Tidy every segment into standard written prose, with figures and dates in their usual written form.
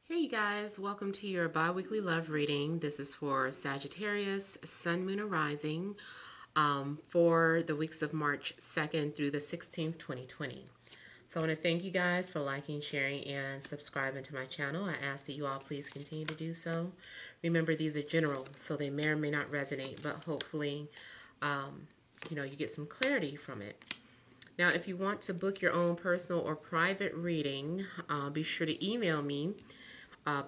Hey you guys, welcome to your bi-weekly love reading. This is for Sagittarius, Sun, Moon, and Rising for the weeks of March 2nd through the 16th, 2020. So I want to thank you guys for liking, sharing, and subscribing to my channel. I ask that you all please continue to do so. Remember, these are general, so they may or may not resonate, but hopefully, you get some clarity from it. Now, if you want to book your own personal or private reading, be sure to email me.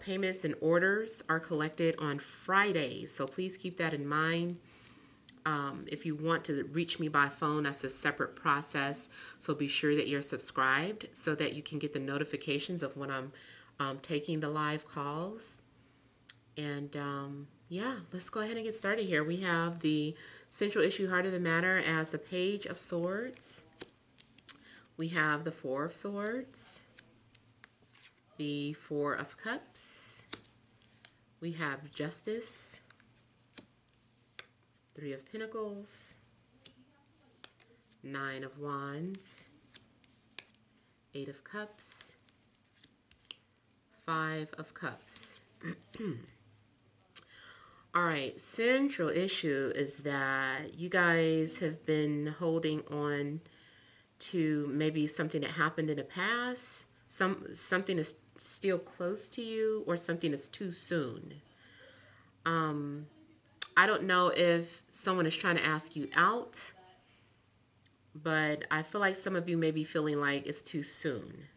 Payments and orders are collected on Fridays, so please keep that in mind. If you want to reach me by phone, that's a separate process, so be sure that you're subscribed so that you can get the notifications of when I'm taking the live calls. And yeah, let's go ahead and get started here. We have the central issue, heart of the matter, as the Page of Swords. We have the Four of Swords, the Four of Cups. We have Justice, Three of Pentacles, Nine of Wands, Eight of Cups, Five of Cups. All right, central issue is that you guys have been holding on to maybe something that happened in the past, something is still close to you, or something is too soon. I don't know if someone is trying to ask you out, but I feel like some of you may be feeling like it's too soon.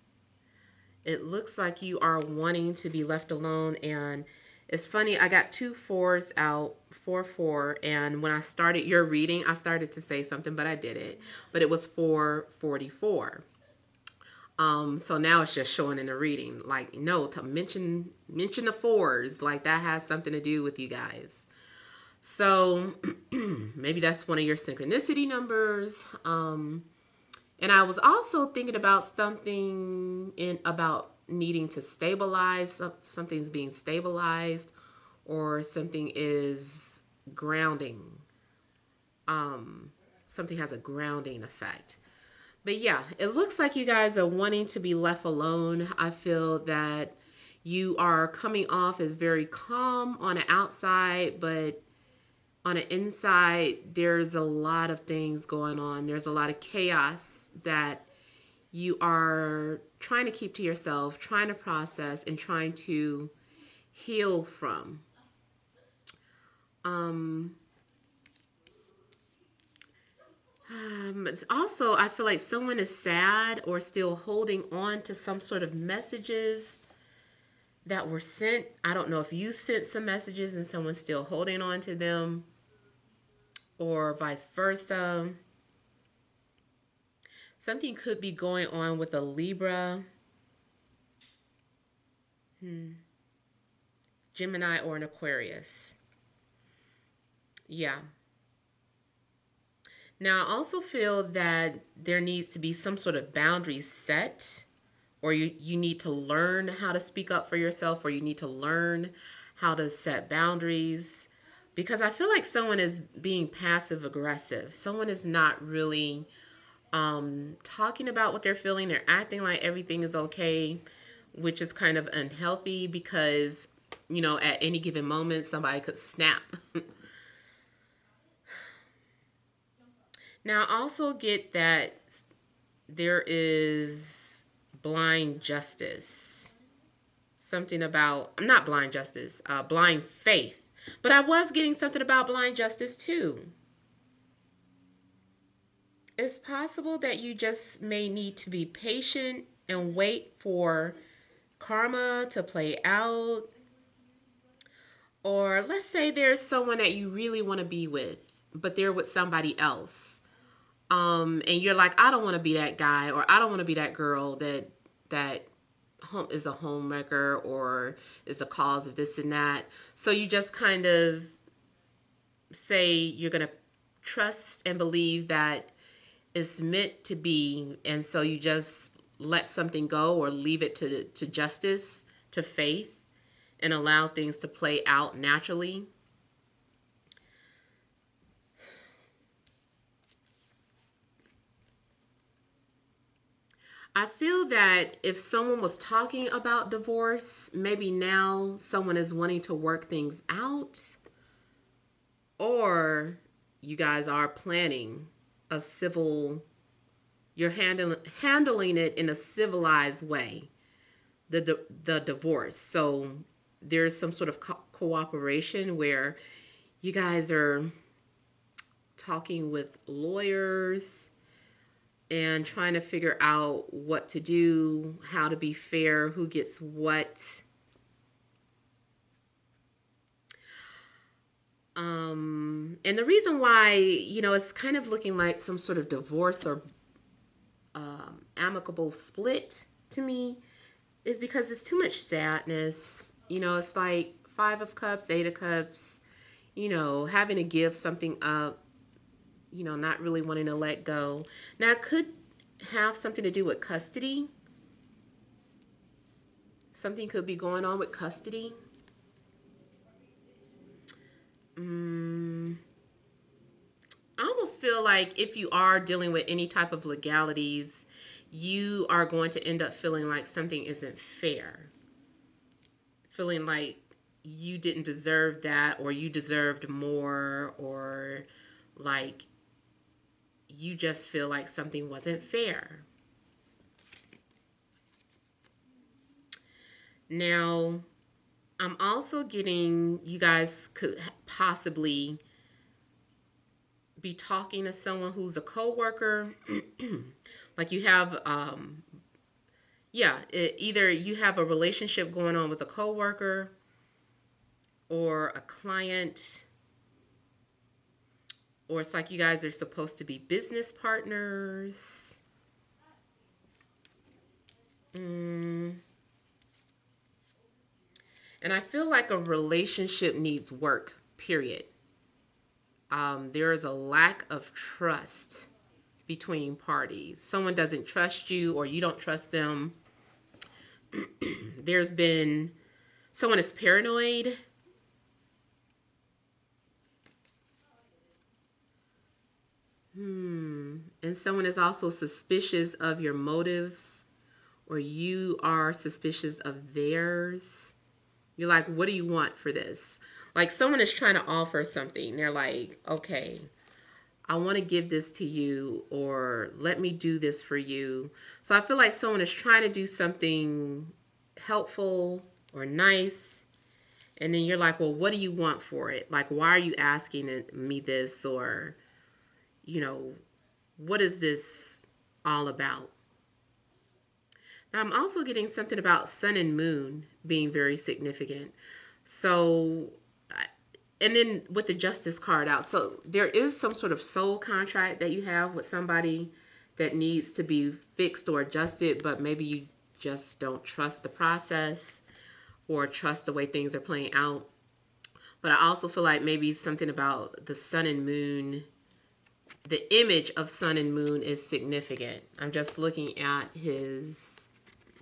It looks like you are wanting to be left alone, and it's funny, I got two fours out, 4-4, and when I started your reading, I started to say something, but I didn't. But it was 444. So now it's just showing in the reading, like, no, to mention the fours, like that has something to do with you guys. So maybe that's one of your synchronicity numbers. And I was also thinking about something about needing to stabilize. Something's being stabilized, or something is grounding. Something has a grounding effect. But yeah, it looks like you guys are wanting to be left alone. I feel that you are coming off as very calm on the outside, but on the inside, there's a lot of things going on. There's a lot of chaos that you are trying to keep to yourself, trying to process, and trying to heal from. It's also, I feel like someone is sad or still holding on to some sort of messages that were sent. I don't know if you sent some messages and someone's still holding on to them, or vice versa. Something could be going on with a Libra, Gemini, or an Aquarius. Yeah. Now, I also feel that there needs to be some sort of boundaries set, or you need to learn how to speak up for yourself, or you need to learn how to set boundaries, because I feel like someone is being passive aggressive. Someone is not really talking about what they're feeling. They're acting like everything is okay, which is kind of unhealthy because, at any given moment, somebody could snap. Now, I also get that there is blind justice. Something about, not blind justice, blind faith. But I was getting something about blind justice too. It's possible that you just may need to be patient and wait for karma to play out. Or let's say there's someone that you really want to be with, but they're with somebody else. And you're like, I don't want to be that guy, or I don't want to be that girl that is a homewrecker or is a cause of this and that. So you just kind of say you're going to trust and believe that it's meant to be, and so you just let something go or leave it to justice, to faith, and allow things to play out naturally. I feel that if someone was talking about divorce, maybe now someone is wanting to work things out, or you guys are planning a civil, you're handling it in a civilized way, the divorce. So there's some sort of cooperation where you guys are talking with lawyers and trying to figure out what to do, how to be fair, who gets what. And the reason why, it's kind of looking like some sort of divorce or amicable split to me is because it's too much sadness. It's like Five of Cups, Eight of Cups, having to give something up, not really wanting to let go. Now, it could have something to do with custody. Something could be going on with custody. I almost feel like if you are dealing with any type of legalities, you are going to end up feeling like something isn't fair. Feeling like you didn't deserve that, or you deserved more, or like you just feel like something wasn't fair. Now, I'm also getting you guys could possibly be talking to someone who's a coworker. Like you have, either you have a relationship going on with a coworker or a client, or it's like you guys are supposed to be business partners. And I feel like a relationship needs work, period. There is a lack of trust between parties. Someone doesn't trust you or you don't trust them. There's been someone is paranoid. And someone is also suspicious of your motives, or you are suspicious of theirs. You're like, what do you want for this? Like someone is trying to offer something. They're like, okay, I want to give this to you, or let me do this for you. So I feel like someone is trying to do something helpful or nice. And then you're like, well, what do you want for it? Like, why are you asking me this? Or, what is this all about? Now, I'm also getting something about sun and moon being very significant. So, and then with the justice card out, so there is some sort of soul contract that you have with somebody that needs to be fixed or adjusted, but maybe you just don't trust the process or trust the way things are playing out. But I also feel like maybe something about the sun and moon, the image of sun and moon is significant. I'm just looking at his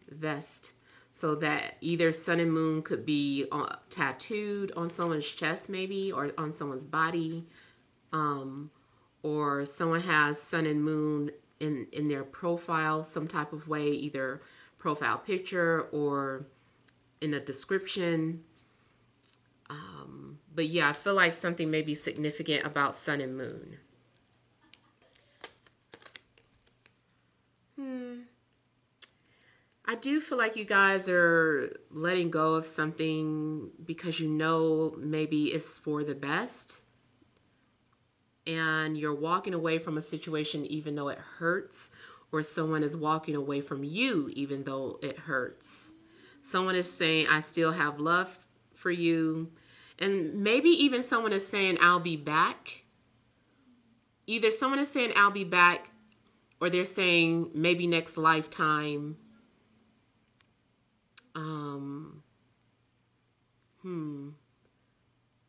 vest. So that either sun and moon could be tattooed on someone's chest maybe, or on someone's body. Or someone has sun and moon in their profile some type of way, either profile picture or in a description. But yeah, I feel like something may be significant about sun and moon. I do feel like you guys are letting go of something because maybe it's for the best. And you're walking away from a situation even though it hurts, or someone is walking away from you even though it hurts. Someone is saying, I still have love for you. And maybe even someone is saying, I'll be back. Either someone is saying, I'll be back, or they're saying, maybe next lifetime.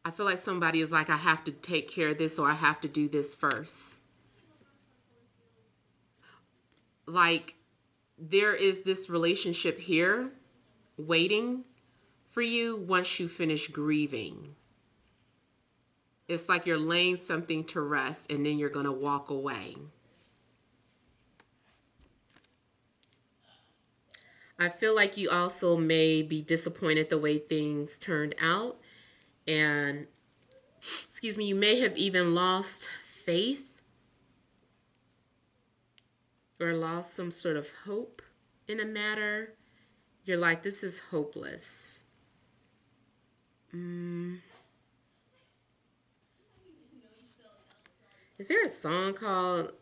I feel like somebody is like, I have to take care of this, or I have to do this first. Like, there is this relationship here waiting for you once you finish grieving. It's like you're laying something to rest and then you're going to walk away. I feel like you also may be disappointed the way things turned out. And, excuse me, you may have even lost faith or lost some sort of hope in a matter. You're like, this is hopeless. Is there a song called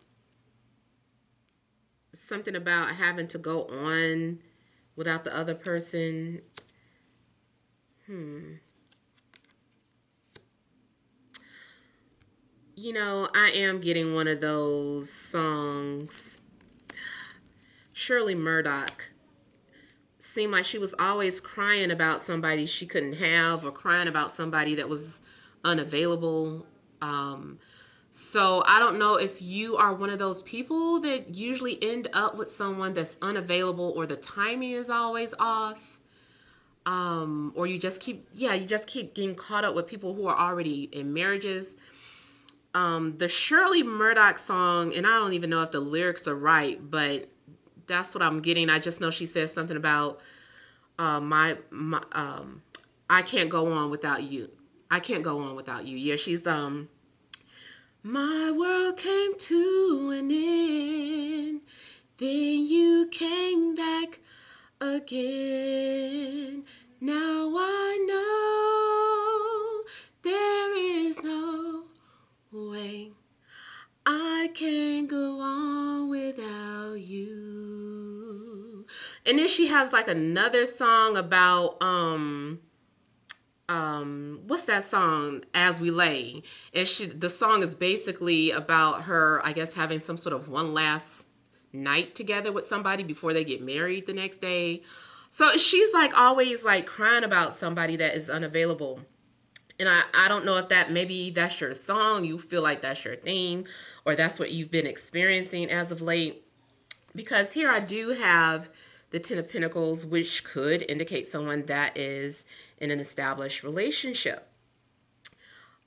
something about having to go on without the other person? You know, I am getting one of those songs. Shirley Murdoch seemed like she was always crying about somebody she couldn't have, or crying about somebody that was unavailable. So I don't know if you are one of those people that usually end up with someone that's unavailable, or the timing is always off. Or you just keep getting caught up with people who are already in marriages. The Shirley Murdoch song, and I don't even know if the lyrics are right, but that's what I'm getting. I just know she says something about my I can't go on without you. I can't go on without you. Yeah, she's my world came to an end, then you came back again. Now I know there is no way I can't go on without you. And then she has like another song about what's that song, As We Lay. And the song is basically about her, I guess, having some sort of one last night together with somebody before they get married the next day. So she's like always like crying about somebody that is unavailable. And I don't know if maybe that's your song, you feel like that's your theme, or that's what you've been experiencing as of late. Because here I do have the Ten of Pentacles, which could indicate someone that is in an established relationship.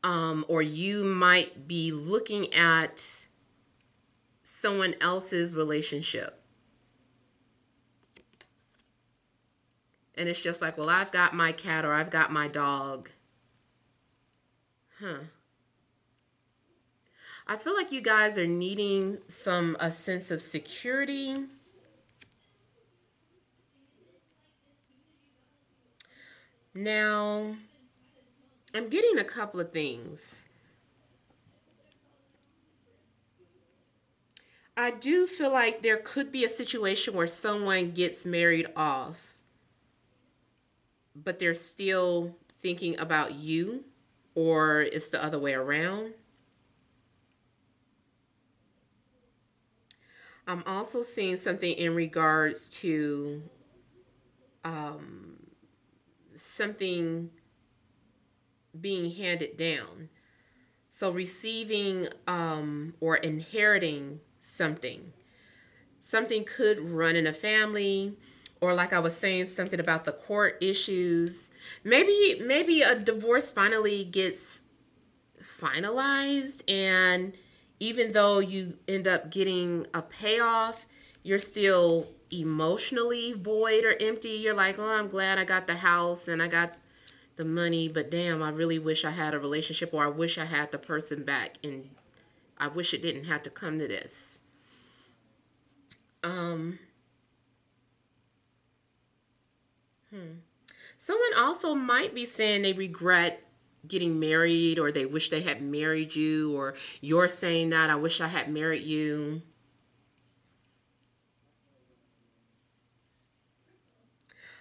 Or you might be looking at someone else's relationship. And it's just like, well, I've got my cat or I've got my dog. I feel like you guys are needing a sense of security. Now, I'm getting a couple of things. I do feel like there could be a situation where someone gets married off, but they're still thinking about you, or it's the other way around. I'm also seeing something in regards to something being handed down. So receiving or inheriting something. Something could run in a family, or like I was saying, something about the court issues. Maybe a divorce finally gets finalized, and even though you end up getting a payoff, you're still emotionally void or empty. You're like, oh, I'm glad I got the house and I got the money, but damn, I really wish I had a relationship, or I wish I had the person back, and I wish it didn't have to come to this. Um, Someone also might be saying they regret getting married, or they wish they had married you, or you're saying that I wish I had married you.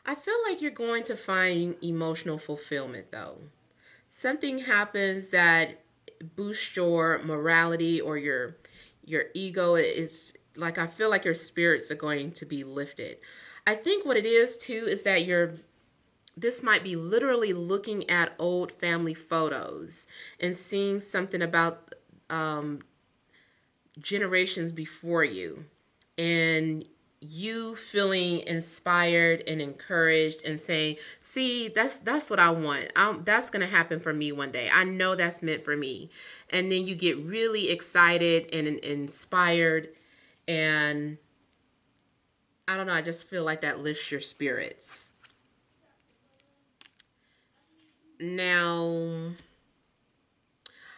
I feel like you're going to find emotional fulfillment though. Something happens that boosts your morality or your ego. It's like I feel like your spirits are going to be lifted. I think what it is too is that this might be literally looking at old family photos and seeing something about generations before you, and you feeling inspired and encouraged and saying, see, that's what I want. That's going to happen for me one day. I know that's meant for me. And then you get really excited and inspired, and I don't know, I just feel like that lifts your spirits. Now,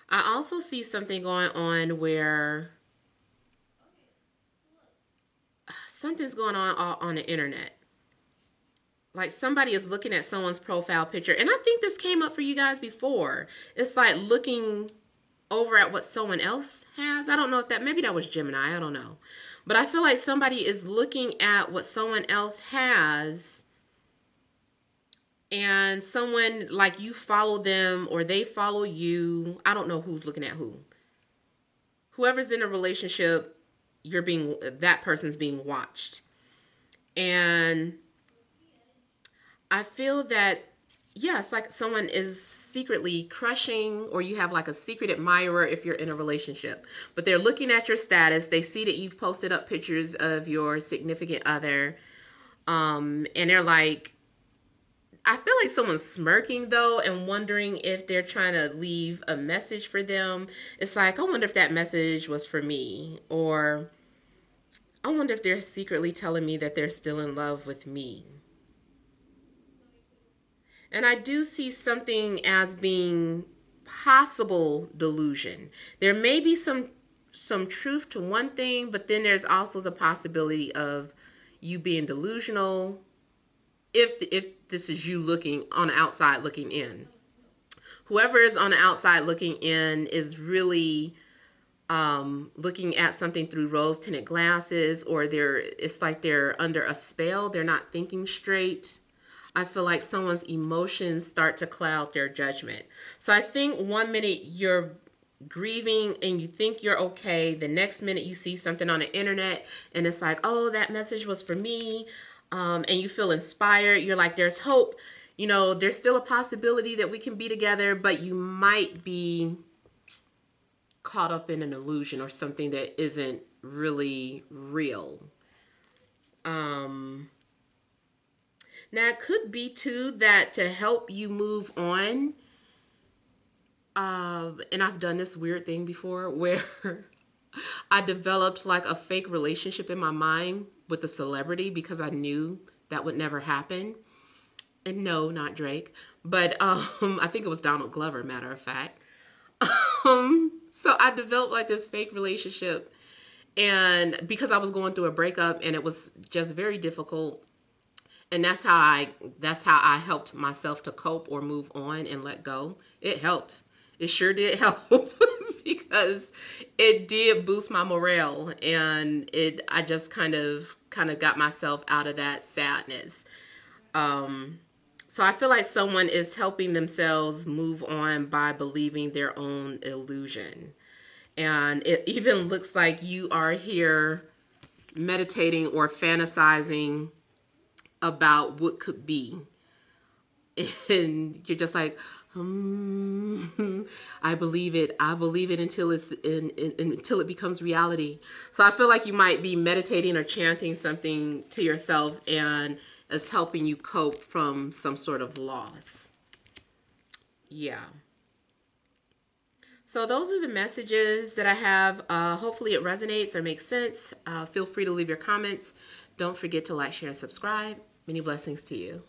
I also see something going on where something's going on the internet. Like somebody is looking at someone's profile picture. And I think this came up for you guys before. It's like looking over at what someone else has. I don't know if that, maybe that was Gemini. I don't know. But I feel like somebody is looking at what someone else has, and someone like you follow them or they follow you. I don't know who's looking at who. Whoever's in a relationship, that person's being watched. And I feel that, yes, like someone is secretly crushing, or you have like a secret admirer if you're in a relationship. But they're looking at your status. They see that you've posted up pictures of your significant other. And they're like, I feel like someone's smirking though and wondering if they're trying to leave a message for them. It's like, I wonder if that message was for me. Or I wonder if they're secretly telling me that they're still in love with me. And I do see something as being possible delusion. There may be some truth to one thing, but then there's also the possibility of you being delusional if this is you looking on the outside looking in. Whoever is on the outside looking in is really looking at something through rose-tinted glasses, or it's like they're under a spell. They're not thinking straight. I feel like someone's emotions start to cloud their judgment. So I think one minute you're grieving and you think you're okay. The next minute you see something on the internet and it's like, oh, that message was for me. And you feel inspired. You're like, there's hope. You know, there's still a possibility that we can be together, but you might be caught up in an illusion or something that isn't really real. Now, it could be, too, that to help you move on, and I've done this weird thing before where I developed like a fake relationship in my mind with a celebrity because I knew that would never happen. And no, not Drake, but I think it was Donald Glover, matter of fact. So I developed like this fake relationship, and because I was going through a breakup and it was just very difficult. And that's how I helped myself to cope or move on and let go. It helped. It sure did help because it did boost my morale, and I just kind of got myself out of that sadness. So I feel like someone is helping themselves move on by believing their own illusion. And it even looks like you are here meditating or fantasizing about what could be. And you're just like, I believe it. I believe it until until it becomes reality. So I feel like you might be meditating or chanting something to yourself, and it's helping you cope from some sort of loss. Yeah. So those are the messages that I have. Hopefully it resonates or makes sense. Feel free to leave your comments. Don't forget to like, share, and subscribe. Many blessings to you.